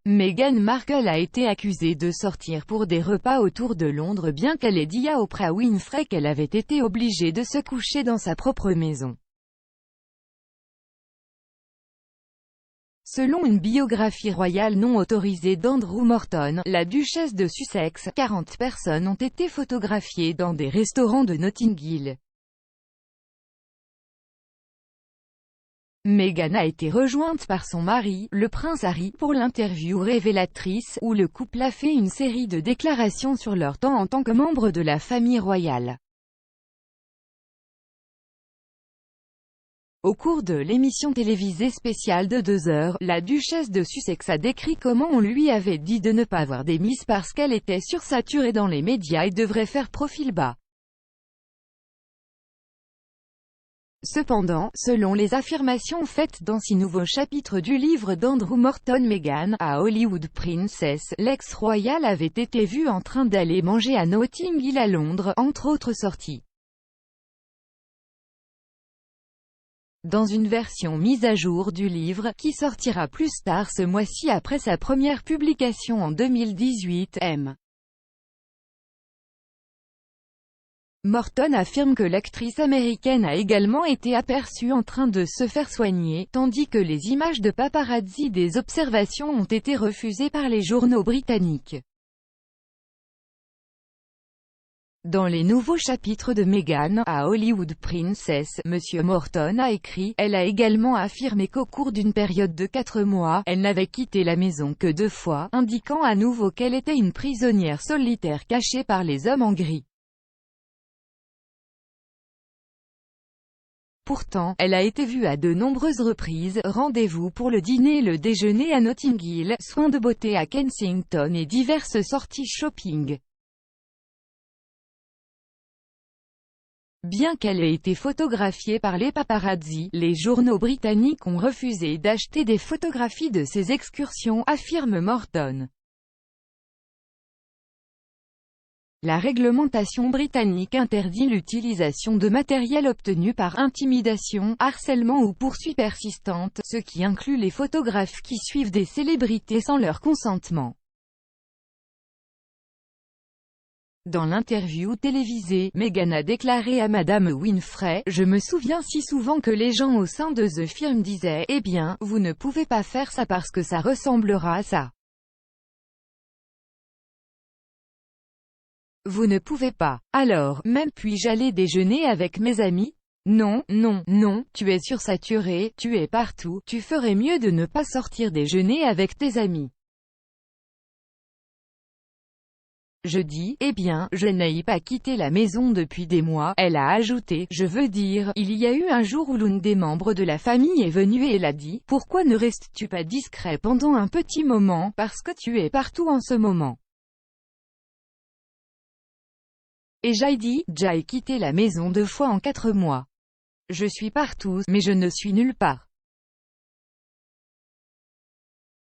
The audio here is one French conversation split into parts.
Meghan Markle a été accusée de sortir pour des repas autour de Londres bien qu'elle ait dit à Oprah Winfrey qu'elle avait été obligée de se coucher dans sa propre maison. Selon une biographie royale non autorisée d'Andrew Morton, la duchesse de Sussex, 40 personnes ont été photographiées dans des restaurants de Notting Hill. Meghan a été rejointe par son mari, le prince Harry, pour l'interview révélatrice, où le couple a fait une série de déclarations sur leur temps en tant que membre de la famille royale. Au cours de l'émission télévisée spéciale de 2 heures, la duchesse de Sussex a décrit comment on lui avait dit de ne pas voir des Miss parce qu'elle était sursaturée dans les médias et devrait faire profil bas. Cependant, selon les affirmations faites dans 6 nouveaux chapitres du livre d'Andrew Morton, Meghan, a Hollywood Princess, l'ex-royale avait été vue en train d'aller manger à Notting Hill à Londres, entre autres sorties. Dans une version mise à jour du livre, qui sortira plus tard ce mois-ci après sa première publication en 2018, M. Morton affirme que l'actrice américaine a également été aperçue en train de se faire soigner, tandis que les images de paparazzi des observations ont été refusées par les journaux britanniques. Dans les nouveaux chapitres de Meghan, à Hollywood Princess, M. Morton a écrit, elle a également affirmé qu'au cours d'une période de 4 mois, elle n'avait quitté la maison que 2 fois, indiquant à nouveau qu'elle était une prisonnière solitaire cachée par les hommes en gris. Pourtant, elle a été vue à de nombreuses reprises, rendez-vous pour le dîner et le déjeuner à Notting Hill, soins de beauté à Kensington et diverses sorties shopping. Bien qu'elle ait été photographiée par les paparazzi, les journaux britanniques ont refusé d'acheter des photographies de ces excursions, affirme Morton. La réglementation britannique interdit l'utilisation de matériel obtenu par intimidation, harcèlement ou poursuite persistante, ce qui inclut les photographes qui suivent des célébrités sans leur consentement. Dans l'interview télévisée, Meghan a déclaré à Madame Winfrey, « Je me souviens si souvent que les gens au sein de The Firm disaient, eh bien, vous ne pouvez pas faire ça parce que ça ressemblera à ça. Vous ne pouvez pas. Alors, même puis-je aller déjeuner avec mes amis? Non, non, non, tu es sursaturé, tu es partout, tu ferais mieux de ne pas sortir déjeuner avec tes amis. Je dis, eh bien, je n'ai pas quitté la maison depuis des mois, elle a ajouté, je veux dire, il y a eu un jour où l'une des membres de la famille est venue et elle a dit, pourquoi ne restes-tu pas discret pendant un petit moment, parce que tu es partout en ce moment. Et j'ai dit, j'ai quitté la maison 2 fois en 4 mois. Je suis partout, mais je ne suis nulle part.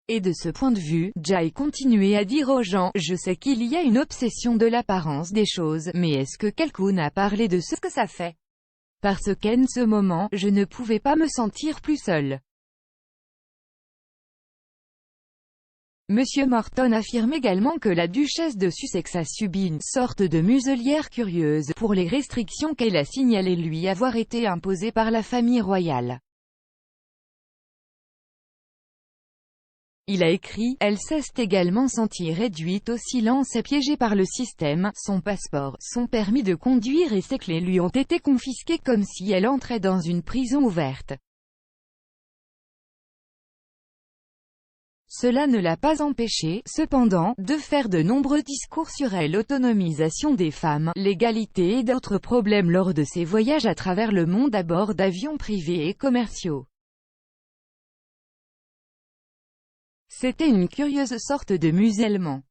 Et de ce point de vue, Jay continuait à dire aux gens, je sais qu'il y a une obsession de l'apparence des choses, mais est-ce que quelqu'un a parlé de ce que ça fait? Parce qu'en ce moment, je ne pouvais pas me sentir plus seule. Monsieur Morton affirme également que la duchesse de Sussex a subi une sorte de muselière curieuse, pour les restrictions qu'elle a signalé lui avoir été imposées par la famille royale. Il a écrit, elle s'est également sentie réduite au silence et piégée par le système, son passeport, son permis de conduire et ses clés lui ont été confisquées comme si elle entrait dans une prison ouverte. Cela ne l'a pas empêchée, cependant, de faire de nombreux discours sur l'autonomisation des femmes, l'égalité et d'autres problèmes lors de ses voyages à travers le monde à bord d'avions privés et commerciaux. C'était une curieuse sorte de musellement.